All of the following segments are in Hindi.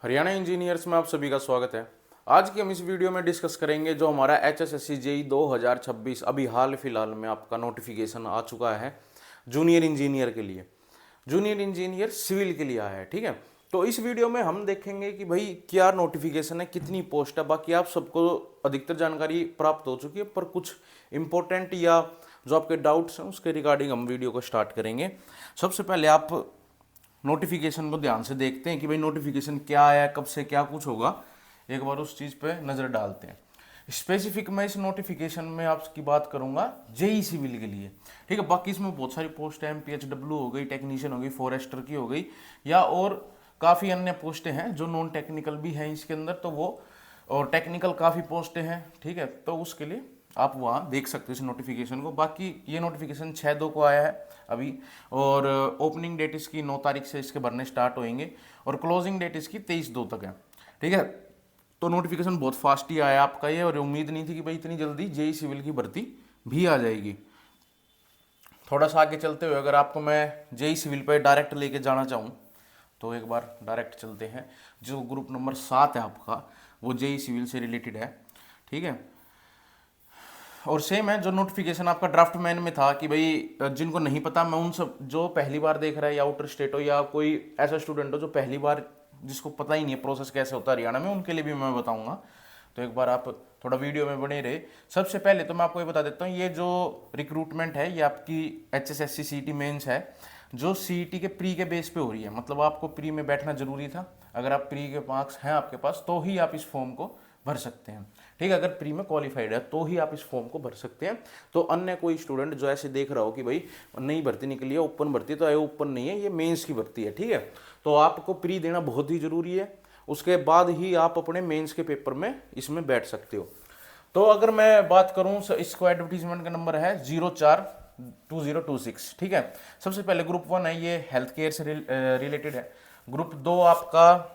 हरियाणा इंजीनियर्स में आप सभी का स्वागत है। आज की हम इस वीडियो में डिस्कस करेंगे जो हमारा एचएसएससी जेई 2026 अभी हाल फिलहाल में आपका नोटिफिकेशन आ चुका है जूनियर इंजीनियर के लिए। जूनियर इंजीनियर सिविल के लिए आया है, ठीक है। तो इस वीडियो में हम देखेंगे कि भाई क्या नोटिफिकेशन है, कितनी पोस्ट है। बाकी आप सबको अधिकतर जानकारी प्राप्त हो चुकी है, पर कुछ इंपॉर्टेंट या जो आपके डाउट्स हैं उसके रिगार्डिंग हम वीडियो को स्टार्ट करेंगे। सबसे पहले आप नोटिफिकेशन को ध्यान से देखते हैं कि भाई नोटिफिकेशन क्या आया है, कब से क्या कुछ होगा, एक बार उस चीज़ पे नज़र डालते हैं। स्पेसिफिक मैं इस नोटिफिकेशन में आपकी बात करूंगा जेई सिविल के लिए, ठीक है। बाकी इसमें बहुत सारी पोस्ट है, एमपीएचडब्ल्यू हो गई, टेक्नीशियन हो गई, फॉरेस्टर की हो गई, या और काफ़ी अन्य पोस्टें हैं जो नॉन टेक्निकल भी हैं इसके अंदर, तो वो और टेक्निकल काफ़ी पोस्टें हैं, ठीक है। तो उसके लिए आप वहाँ देख सकते हो इस नोटिफिकेशन को। बाकी ये नोटिफिकेशन 6/2 को आया है अभी, और ओपनिंग डेट इसकी 9 तारीख से इसके भरने स्टार्ट होंगे, और क्लोजिंग डेट इसकी 23/2 तक है, ठीक है। तो नोटिफिकेशन बहुत फास्ट ही आया आपका ये, और उम्मीद नहीं थी कि भाई इतनी जल्दी जेई सिविल की भर्ती भी आ जाएगी। थोड़ा सा आगे चलते हुए अगर आपको मैं जेई सिविल पर डायरेक्ट लेके जाना चाहूँ तो एक बार डायरेक्ट चलते हैं। जो ग्रुप नंबर 7 है आपका, वो जेई सिविल से रिलेटेड है, ठीक है। और सेम है जो नोटिफिकेशन आपका ड्राफ्ट मैन में था कि भाई जिनको नहीं पता, मैं उन सब जो पहली बार देख रहा है या आउटर स्टेट हो या कोई ऐसा स्टूडेंट हो जो पहली बार, जिसको पता ही नहीं है प्रोसेस कैसे होता है हरियाणा में, उनके लिए भी मैं बताऊंगा। तो एक बार आप थोड़ा वीडियो में बने रहे। सबसे पहले तो मैं आपको ये बता देता हूँ, ये जो रिक्रूटमेंट है ये आपकी एचएसएससी सीईटी मेंस है, जो सीईटी के प्री के बेस पे हो रही है। मतलब आपको प्री में बैठना जरूरी था, अगर आप प्री के मार्क्स हैं आपके पास तो ही आप इस फॉर्म को भर सकते हैं, ठीक है। अगर प्री में क्वालिफाइड है तो ही आप इस फॉर्म को भर सकते हैं। तो अन्य कोई स्टूडेंट जो ऐसे देख रहा हो कि भाई नई भर्ती निकली है, ओपन भर्ती, तो ये ओपन नहीं है, ये मेंस की भर्ती है, ठीक है। तो आपको प्री देना बहुत ही जरूरी है, उसके बाद ही आप अपने मेंस के पेपर में इसमें बैठ सकते हो। तो अगर मैं बात करूं, इसको एडवर्टीजमेंट का नंबर है 042026, ठीक है। सबसे पहले ग्रुप 1 है, ये हेल्थ केयर से रिलेटेड है। ग्रुप 2 आपका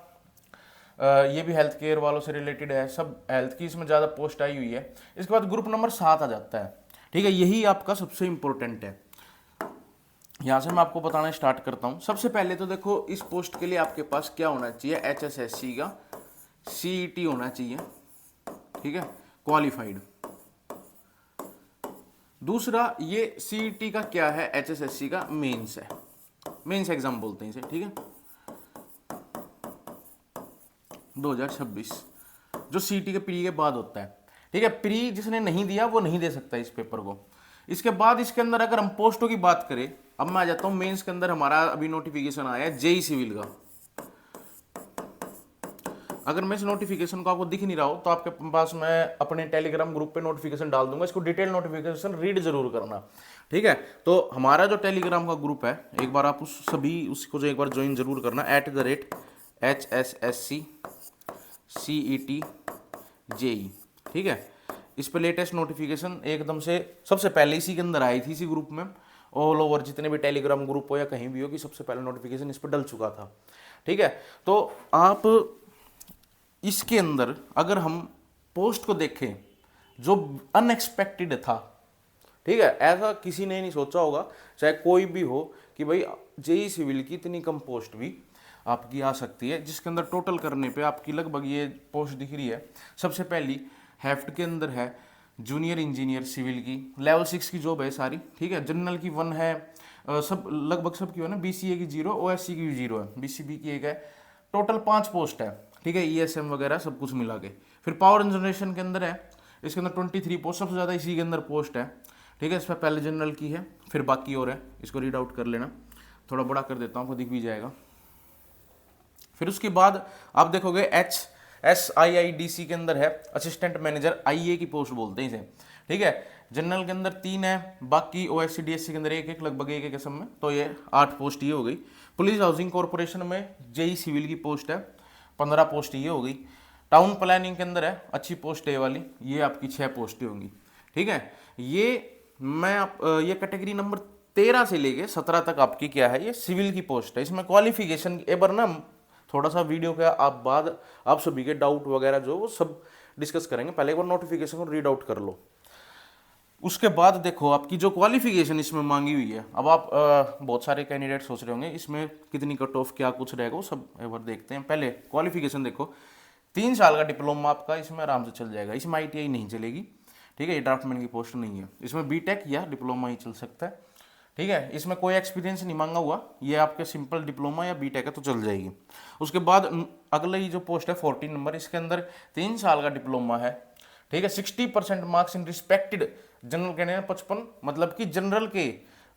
ये भी हेल्थ केयर वालों से रिलेटेड है, सब हेल्थ की इसमें ज़्यादा पोस्ट आई हुई है। इसके बाद ग्रुप नंबर 7 आ जाता है, ठीक है। यही आपका सबसे इंपॉर्टेंट है। यहाँ से मैं आपको बताना स्टार्ट करता हूँ। सबसे पहले तो देखो, इस पोस्ट के लिए आपके पास क्या होना चाहिए, एचएसएससी का सीईटी होना चाहिए, ठीक है, क्वालिफाइड। दूसरा, ये सीईटी का क्या है, एचएसएससी का मेंस है, मेंस एग्जाम बोलते हैं इसे, ठीक है, 2026, जो सीटी के प्री के बाद होता है, ठीक है। प्री जिसने नहीं दिया वो नहीं दे सकता इस पेपर को। इसके बाद इसके अंदर अगर हम पोस्टों की बात करें, अब मैं आ जाता हूं मेंस के अंदर। हमारा अभी नोटिफिकेशन आया है जेई सिविल का। अगर मैं इस नोटिफिकेशन को आपको दिख नहीं रहा हो तो आपके पास मैं अपने टेलीग्राम ग्रुप पे नोटिफिकेशन डाल दूंगा, इसको डिटेल नोटिफिकेशन रीड जरूर करना, ठीक है। तो हमारा जो टेलीग्राम का ग्रुप है, एक बार आप उसको जो एक बार ज्वाइन जरूर करना, @HSSC CET JE, ठीक है। इस पर लेटेस्ट नोटिफिकेशन एकदम से सबसे पहले इसी के अंदर आई थी, इसी ग्रुप में। ऑल ओवर जितने भी टेलीग्राम ग्रुप हो या कहीं भी हो, कि सबसे पहले नोटिफिकेशन इस पर डल चुका था, ठीक है। तो आप इसके अंदर अगर हम पोस्ट को देखें, जो अनएक्सपेक्टेड था, ठीक है, ऐसा किसी ने नहीं सोचा होगा, चाहे कोई भी हो, कि भाई जेई सिविल की इतनी कम पोस्ट भी आपकी आ सकती है, जिसके अंदर टोटल करने पे आपकी लगभग ये पोस्ट दिख रही है। सबसे पहली हेफ्ट के अंदर है जूनियर इंजीनियर सिविल की, लेवल 6 की जॉब है सारी, ठीक है। जनरल की 1 है, सब लगभग सब की हो ना, बीसीए की 0, ओएससी की भी 0 है, बीसीबी की 1 है। टोटल 5 पोस्ट है, ठीक है, ईएसएम वगैरह सब कुछ मिला के। फिर पावर एंड जनरेशन के अंदर है, इसके अंदर 23 पोस्ट, सबसे ज़्यादा इसी के अंदर पोस्ट है, ठीक है। इस पर पहले जनरल की है, फिर बाकी और है, इसको रीड आउट कर लेना। थोड़ा बड़ा कर देता हूँ, आपको दिख भी जाएगा। फिर उसके बाद आप देखोगे HSIIDC के अंदर है असिस्टेंट मैनेजर आईए की पोस्ट बोलते हैं इसे, ठीक है। जनरल के अंदर 3 है, बाकी OSCDSC के अंदर 1-1, लगभग 1-1 असम में, तो ये 8 पोस्ट ये हो गई। पुलिस हाउसिंग कॉरपोरेशन में जेई सिविल की पोस्ट है, 15 पोस्ट ये हो गई। टाउन प्लानिंग के अंदर है, अच्छी पोस्ट है वाली, ये आपकी 6 पोस्टें होंगी, ठीक है। ये ये कैटेगरी नंबर 13 से लेके 17 तक आपकी क्या है, ये सिविल की पोस्ट है। इसमें क्वालिफिकेशन एक बार ना थोड़ा सा वीडियो के आप बाद आप सभी के डाउट वगैरह जो वो सब डिस्कस करेंगे, पहले एक बार नोटिफिकेशन को रीड आउट कर लो। उसके बाद देखो आपकी जो क्वालिफिकेशन इसमें मांगी हुई है, अब आप बहुत सारे कैंडिडेट सोच रहे होंगे इसमें कितनी कट ऑफ क्या कुछ रहेगा, वो सब एक बार देखते हैं। पहले क्वालिफिकेशन देखो, 3 साल का डिप्लोमा आपका इसमें आराम से चल जाएगा। इसमें ITI नहीं चलेगी, ठीक है, ये ड्राफ्टमैन की पोस्ट नहीं है, इसमें बीटेक या डिप्लोमा ही चल सकता है, ठीक है। इसमें कोई एक्सपीरियंस नहीं मांगा हुआ, ये आपके सिंपल डिप्लोमा या बीटेक है तो चल जाएगी। उसके बाद अगला ही जो पोस्ट है 14 नंबर, इसके अंदर 3 साल का डिप्लोमा है, ठीक है। 60% marks in respected general candidate 55, मतलब कि जनरल के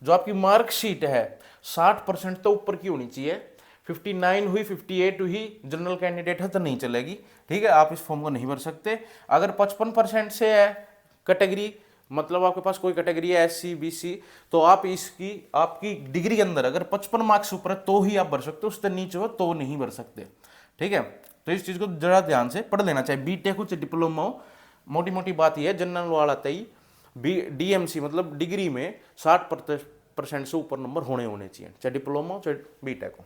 जो आपकी मार्कशीट है 60% तो ऊपर की होनी चाहिए। 59 हुई, 58 हुई, जनरल कैंडिडेट है तो नहीं चलेगी, ठीक है, आप इस फॉर्म को नहीं भर सकते। अगर 55% से है कैटेगरी, मतलब आपके पास कोई कैटेगरी है SC BC, तो आप इसकी आपकी डिग्री के अंदर अगर 55 मार्क्स ऊपर है तो ही आप भर सकते हो, उससे नीचे हो तो नहीं भर सकते, ठीक है। तो इस चीज को जरा ध्यान से पढ़ लेना चाहिए। बीटेक हो चाहे डिप्लोमा हो, मोटी मोटी बात यह है, जनरल वाला तय DMC मतलब डिग्री में 60% से ऊपर नंबर होने चाहिए, चाहे डिप्लोमा हो चाहे बीटेक हो,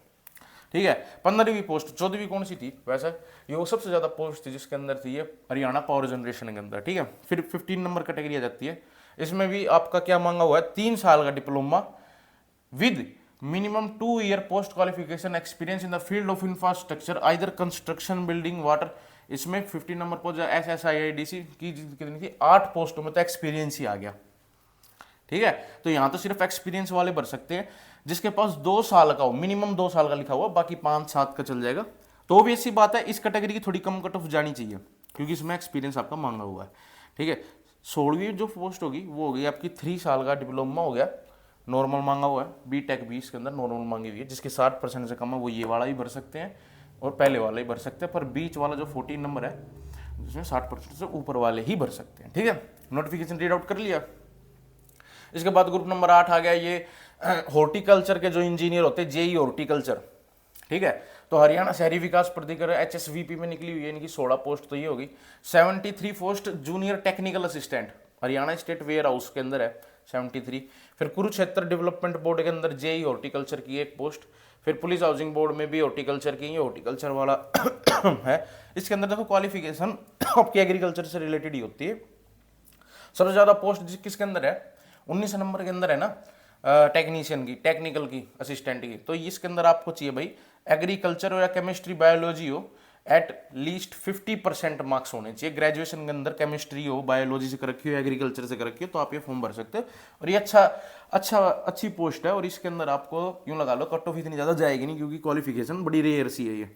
ठीक है। 15वीं पोस्ट, 14वीं कौन सी थी वैसे, ये वो सबसे ज्यादा पोस्ट थी जिसके अंदर थी ये हरियाणा पावर जनरेशन के अंदर, ठीक है। फिर 15 नंबर कैटेगरी आ जाती है, इसमें भी आपका क्या मांगा हुआ है, 3 साल का diploma with minimum 2 year post qualification experience in the field of infrastructure either construction building water. इसमें 15 नंबर पोस्ट SSIIDC की कितनी थी, 8 पोस्टों में तो एक्सपीरियंस ही आ गया, ठीक है। तो यहां तो सिर्फ एक्सपीरियंस वाले भर सकते हैं जिसके पास 2 साल का हो, मिनिमम 2 साल का लिखा हुआ, बाकी 5-7 का चल जाएगा। तो भी ऐसी बात है, इस कैटेगरी की थोड़ी कम कट ऑफ जानी चाहिए क्योंकि इसमें एक्सपीरियंस आपका मांगा हुआ है, ठीक है। 16वीं जो पोस्ट होगी वो होगी आपकी 3 साल का डिप्लोमा हो गया, नॉर्मल मांगा हुआ है, बीटेक भी इसके अंदर नॉर्मल मांगी हुई है। जिसके 60% से कम है वो ये वाला ही भर सकते हैं और पहले वाला ही भर सकते हैं, पर बीच वाला जो 14 नंबर है जिसमें 60% से ऊपर वाले ही भर सकते हैं, ठीक है। नोटिफिकेशन रीड आउट कर लिया। इसके बाद ग्रुप नंबर 8 आ गया, ये हॉर्टिकल्चर के जो इंजीनियर होते हैं, JEE हॉर्टिकल्चर, ठीक है। तो हरियाणा शहरी विकास प्राधिकरण HSVP में निकली हुई है, इनकी 16 पोस्ट तो ये होगी। 73 post junior technical assistant Haryana state warehouse के अंदर है 73। फिर कुरुक्षेत्र डेवलपमेंट बोर्ड के अंदर JEE हॉर्टिकल्चर की 1 पोस्ट। फिर पुलिस हाउसिंग बोर्ड में भी हॉर्टिकल्चर की, ये हॉर्टिकल्चर वाला है। इसके अंदर देखो क्वालिफिकेशन आपकी एग्रीकल्चर से रिलेटेड ही होती है। सबसे ज्यादा पोस्ट किसके अंदर है, 19 नंबर के अंदर है ना, टेक्नीशियन की, टेक्निकल की, असिस्टेंट की। तो इसके अंदर आपको चाहिए भाई एग्रीकल्चर हो या केमिस्ट्री बायोलॉजी हो, एट लीस्ट 50% मार्क्स होने चाहिए। ग्रेजुएशन के अंदर केमिस्ट्री हो, बायोलॉजी से कर रखी हो, एग्रीकल्चर से कर रखी हो, तो आप ये फॉर्म भर सकते हो। और ये अच्छी पोस्ट है, और इसके अंदर आपको यूं लगा लो कट ऑफ इतनी ज्यादा जाएगी नहीं क्योंकि क्वालिफिकेशन बड़ी रेयर सी है ये,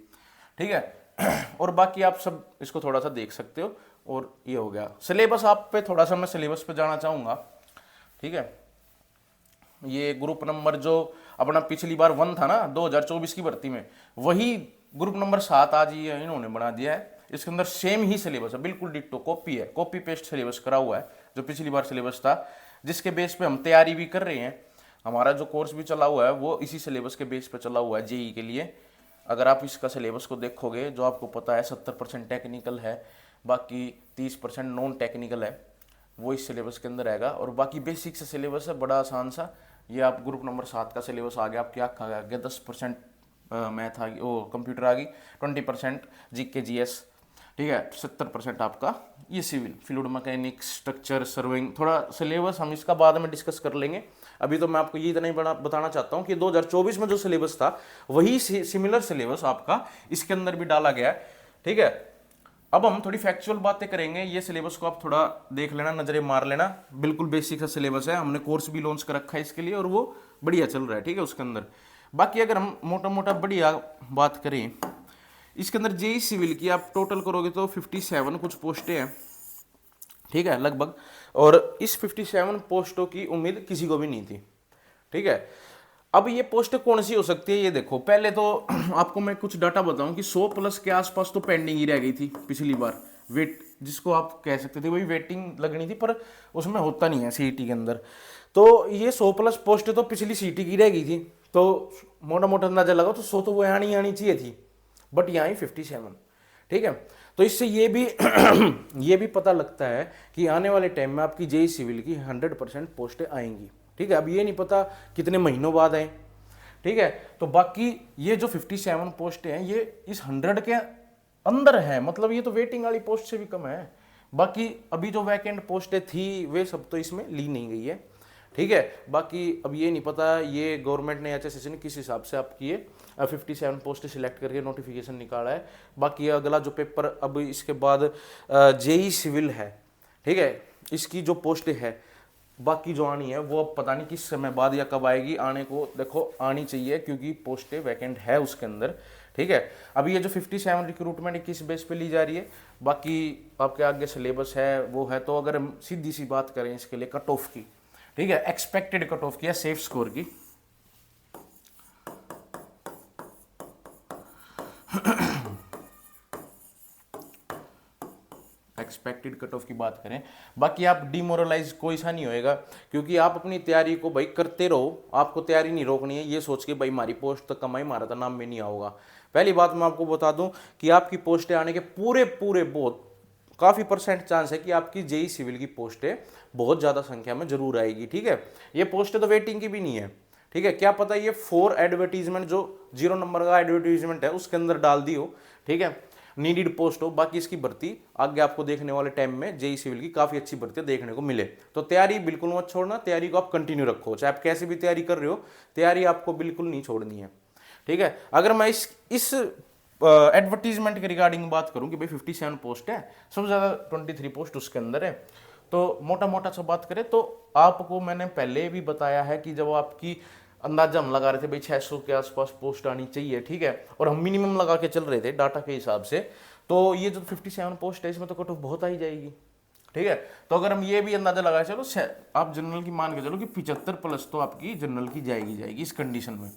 ठीक है। और बाकी आप सब इसको थोड़ा सा देख सकते हो। और ये हो गया सिलेबस, आप पे थोड़ा सा मैं सिलेबस पे जाना चाहूंगा, ठीक है। ये ग्रुप नंबर जो अपना पिछली बार 1 था ना 2024 की भर्ती में, वही ग्रुप नंबर 7 आज ये इन्होंने बना दिया है। इसके अंदर सेम ही सिलेबस है, बिल्कुल डिट्टो कॉपी है, कॉपी पेस्ट सिलेबस करा हुआ है जो पिछली बार सिलेबस था, जिसके बेस पे हम तैयारी भी कर रहे हैं। हमारा जो कोर्स भी चला हुआ है वो इसी सिलेबस के बेस पे चला हुआ है JEE के लिए। अगर आप इसका सिलेबस को देखोगे, जो आपको पता है 70% टेक्निकल है, बाकी 30% नॉन टेक्निकल है, वो इस सिलेबस के अंदर रहेगा। और बाकी बेसिक से सिलेबस है, बड़ा आसान सा। ये आप ग्रुप नंबर 7 का सिलेबस आ गया, आप क्या आ गया, 10% मैथ आ गई, वो कंप्यूटर आ गई, 20% GK GS, ठीक है, 70% आपका ये civil, fluid mechanics, structure, surveying. थोड़ा सिलेबस हम इसका बाद में डिस्कस कर लेंगे, अभी तो मैं आपको ये इतना ही बताना चाहता हूँ कि 2024 में जो सिलेबस था वही सिमिलर सिलेबस आपका इसके अंदर भी डाला गया है, ठीक है। अब हम थोड़ी फैक्चुअल बातें करेंगे, ये सिलेबस को आप थोड़ा देख लेना, नजरें मार लेना, बिल्कुल बेसिक सा सिलेबस है। हमने कोर्स भी लॉन्च कर रखा है इसके लिए और वो बढ़िया चल रहा है, ठीक है, उसके अंदर। बाकी अगर हम मोटा मोटा बढ़िया बात करें, इसके अंदर JEE सिविल की आप टोटल करोगे तो 57 कुछ पोस्टें हैं, ठीक है, लगभग। और इस 57 पोस्टों की उम्मीद किसी को भी नहीं थी, ठीक है। अब ये पोस्ट कौन सी हो सकती है, ये देखो। पहले तो आपको मैं कुछ डाटा बताऊं कि 100+ के आसपास तो पेंडिंग ही रह गई थी पिछली बार, वेट जिसको आप कह सकते थे, वही वेटिंग लगनी थी, पर उसमें होता नहीं है CET के अंदर। तो ये 100+ पोस्ट तो पिछली CET की रह गई थी, तो मोटा मोटा अंदाजा लगा तो 100 तो वो आनी चाहिए थी, बट यहाँ ही 57, ठीक है। तो इससे ये भी ये भी पता लगता है कि आने वाले टाइम में आपकी JEE सिविल की 100% पोस्टें आएंगी, ठीक है। अब ये नहीं पता कितने महीनों बाद आए, ठीक है। तो बाकी ये जो 57 पोस्टें हैं ये इस 100 के अंदर है, मतलब ये तो वेटिंग वाली पोस्ट से भी कम है। बाकी अभी जो वैकेंट पोस्टें थी वे सब तो इसमें ली नहीं गई है, ठीक है। बाकी अब ये नहीं पता ये गवर्नमेंट ने एचएसएससी ने किस हिसाब से आपकी ये 57 पोस्ट सिलेक्ट करके नोटिफिकेशन निकाला है। बाकी अगला जो पेपर अब इसके बाद जेई सिविल है, ठीक है, इसकी जो पोस्ट है बाकी जो आनी है वो अब पता नहीं किस समय बाद या कब आएगी, आने को देखो आनी चाहिए क्योंकि पोस्टें वैकेंट है उसके अंदर, ठीक है। अभी ये जो 57 रिक्रूटमेंट किस बेस पे ली जा रही है, बाकी आपके आगे सिलेबस है वो है। तो अगर हम सीधी सी बात करें इसके लिए कट ऑफ की, ठीक है, एक्सपेक्टेड कट ऑफ की या सेफ स्कोर की, एक्सपेक्टेड कट ऑफ की बात करें, बाकी आप डिमोरलाइज कोई सा नहीं होएगा क्योंकि आप अपनी तैयारी को भाई करते रहो, आपको तैयारी नहीं रोकनी है ये सोच के भाई हमारी पोस्ट तक कमाई मारा था नाम में नहीं आओगा। पहली बात मैं आपको बता दूं कि आपकी पोस्टें आने के पूरे पूरे बहुत काफ़ी परसेंट चांस है कि आपकी जेई सिविल की पोस्टें बहुत ज़्यादा संख्या में जरूर आएगी, ठीक है। ये पोस्टें तो वेटिंग की भी नहीं है, ठीक है, क्या पता ये 4 एडवर्टीजमेंट जो 0 नंबर का एडवर्टीजमेंट है उसके अंदर डाल दी हो, ठीक है, नीडेड पोस्ट हो। बाकी इसकी भर्ती आगे आपको देखने वाले टाइम में जेई सिविल की काफ़ी अच्छी भर्ती देखने को मिले। तो तैयारी बिल्कुल मत छोड़ना, तैयारी को आप कंटिन्यू रखो, चाहे आप कैसे भी तैयारी कर रहे हो, तैयारी आपको बिल्कुल नहीं छोड़नी है, ठीक है। अगर मैं इस एडवर्टीजमेंट के रिगार्डिंग बात करूं कि भाई 57 पोस्ट है, सबसे ज़्यादा 23 पोस्ट उसके अंदर है, तो मोटा मोटा सा बात करें तो आपको मैंने पहले भी बताया है कि जब आपकी अंदाजा हम लगा रहे थे भाई 600 के आसपास पोस्ट आनी चाहिए, ठीक है, और हम मिनिमम लगा के चल रहे थे डाटा के हिसाब से, तो ये जो 57 पोस्ट है इसमें तो कट ऑफ बहुत आई जाएगी, ठीक है। तो अगर हम ये भी अंदाजा लगाए चलो आप जनरल की मान के चलो कि 75 प्लस तो आपकी जनरल की जाएगी इस कंडीशन में,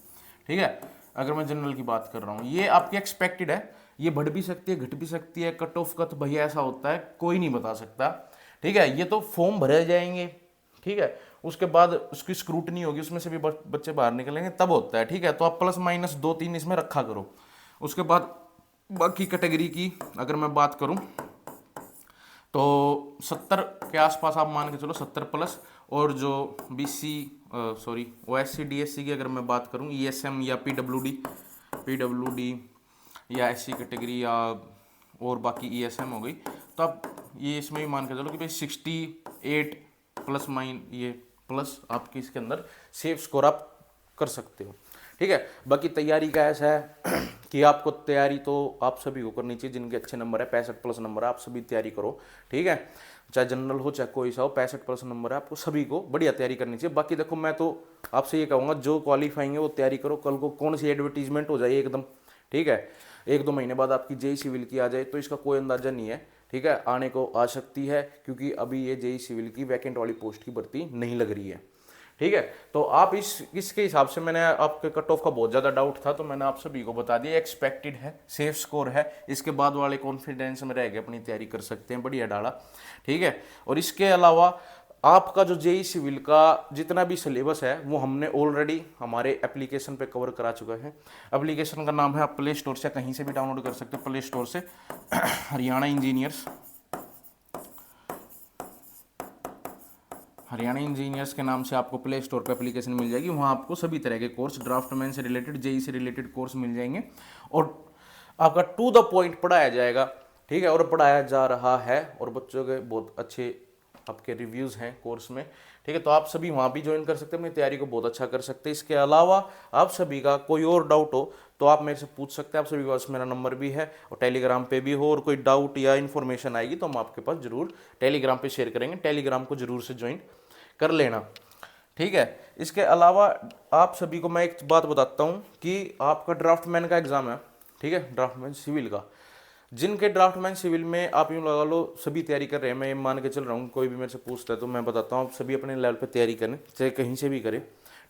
ठीक है। अगर मैं जनरल की बात कर रहा हूँ ये आपकी एक्सपेक्टेड है, ये बढ़ भी सकती है घट भी सकती है, कट ऑफ का तो भैया ऐसा होता है कोई नहीं बता सकता, ठीक है। ये तो फॉर्म भरे जाएंगे, ठीक है, उसके बाद उसकी स्क्रूटनी होगी, उसमें से भी बच्चे बाहर निकलेंगे तब होता है, ठीक है। तो आप प्लस माइनस 2-3 इसमें रखा करो। उसके बाद बाकी कैटेगरी की अगर मैं बात करूं तो 70 के आसपास आप मान के चलो, 70 प्लस। और जो बीसी ओएससी डीएससी की अगर मैं बात करूं, ईएसएम या पीडब्ल्यूडी या एससी कैटेगरी या और बाकी ईएसएम हो गई, तो आप ये इसमें भी मान के चलो कि भाई 68 प्लस ये प्लस आपकी इसके अंदर सेफ स्कोर आप कर सकते हो, ठीक है। बाकी तैयारी का ऐसा है कि आपको तैयारी तो आप सभी को करनी चाहिए, जिनके अच्छे नंबर है 65 प्लस नंबर है आप सभी तैयारी करो, ठीक है, चाहे जनरल हो चाहे कोई सा हो, 65 प्लस नंबर है आपको सभी को बढ़िया तैयारी करनी चाहिए। बाकी देखो मैं तो आपसे ये कहूँगा जो क्वालिफाइंग है वो तैयारी करो, कल को कौन सी एडवर्टीजमेंट हो जाए एकदम, ठीक है, 1-2 महीने बाद आपकी जेई सिविल की आ जाए तो इसका कोई अंदाजा नहीं है, ठीक है, आने को आ सकती है क्योंकि अभी ये जेई सिविल की वैकेंट वाली पोस्ट की भर्ती नहीं लग रही है, ठीक है। तो आप इसके हिसाब से मैंने आपके कट ऑफ का बहुत ज़्यादा डाउट था तो मैंने आप सभी को बता दिया, एक्सपेक्टेड है, सेफ स्कोर है, इसके बाद वाले कॉन्फिडेंस में रह गए अपनी तैयारी कर सकते हैं, बढ़िया डाला, ठीक है। और इसके अलावा आपका जो जेई सिविल का जितना भी सिलेबस है वो हमने ऑलरेडी हमारे एप्लीकेशन पे कवर करा चुका है। एप्लीकेशन का नाम है, आप प्ले स्टोर से कहीं से भी डाउनलोड कर सकते हो, प्ले स्टोर से हरियाणा इंजीनियर्स के नाम से आपको प्ले स्टोर पे एप्लीकेशन मिल जाएगी। वहाँ आपको सभी तरह के कोर्स, ड्राफ्टमैन से रिलेटेड, जेई से रिलेटेड कोर्स मिल जाएंगे और आपका टू द पॉइंट पढ़ाया जाएगा, ठीक है, और पढ़ाया जा रहा है और बच्चों के बहुत अच्छे आपके रिव्यूज़ हैं कोर्स में, ठीक है। तो आप सभी वहाँ भी ज्वाइन कर सकते हैं, अपनी तैयारी को बहुत अच्छा कर सकते हैं। इसके अलावा आप सभी का कोई और डाउट हो तो आप मेरे से पूछ सकते हैं, आप सभी के पास मेरा नंबर भी है और टेलीग्राम पे भी हो, और कोई डाउट या इन्फॉर्मेशन आएगी तो हम आपके पास जरूर टेलीग्राम पे शेयर करेंगे, टेलीग्राम को जरूर से ज्वाइन कर लेना, ठीक है। इसके अलावा आप सभी को मैं एक बात बताता हूँ कि आपका ड्राफ्टमैन का एग्ज़ाम है, ठीक है, ड्राफ्टमैन सिविल का, जिनके ड्राफ्टमैन सिविल में आप यूँ लगा लो सभी तैयारी कर रहे हैं, मैं ये मान के चल रहा हूँ, कोई भी मेरे से पूछता है तो मैं बताता हूँ, आप सभी अपने लेवल पे तैयारी करें, चाहे कहीं से भी करें,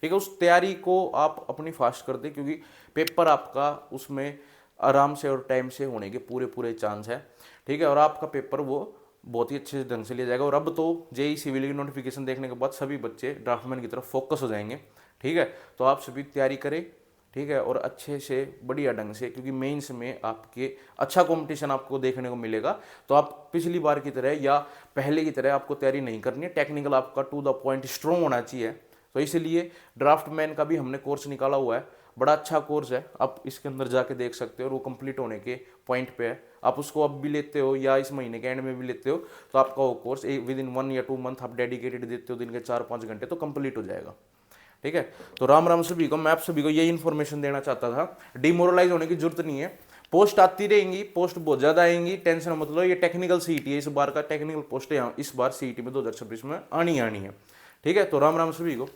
ठीक है। उस तैयारी को आप अपनी फास्ट कर दें क्योंकि पेपर आपका उसमें आराम से और टाइम से होने के पूरे चांस है, ठीक है, और आपका पेपर वो बहुत ही अच्छे ढंग से लिया जाएगा। और अब तो जेई सिविल की नोटिफिकेशन देखने के बाद सभी बच्चे ड्राफ्टमैन की तरफ फोकस हो जाएंगे, ठीक है। तो आप सभी तैयारी करें, ठीक है, और अच्छे से बढ़िया ढंग से, क्योंकि मेंस में आपके अच्छा कंपटीशन आपको देखने को मिलेगा। तो आप पिछली बार की तरह या पहले की तरह आपको तैयारी नहीं करनी है, टेक्निकल आपका टू द पॉइंट स्ट्रॉन्ग होना चाहिए। तो इसलिए ड्राफ्टमैन का भी हमने कोर्स निकाला हुआ है, बड़ा अच्छा कोर्स है, आप इसके अंदर जाके देख सकते हो और वो कंप्लीट होने के पॉइंट पे है। आप उसको अब भी लेते हो या इस महीने के एंड में भी लेते हो तो आपका वो कोर्स विद इन 1 या 2 मंथ आप डेडिकेटेड देते हो दिन के 4-5 घंटे तो कंप्लीट हो जाएगा। ठीक है, तो राम राम सभी को, मैं आप सभी को यही इन्फॉर्मेशन देना चाहता था। डिमोरलाइज होने की जरूरत नहीं है, पोस्ट आती रहेंगी, पोस्ट बहुत ज़्यादा आएंगी, टेंशन मत लो। ये टेक्निकल सीईटी है, इस बार का टेक्निकल पोस्ट है, इस बार सीईटी में 2026 में आनी है। ठीक है, तो राम राम सभी को।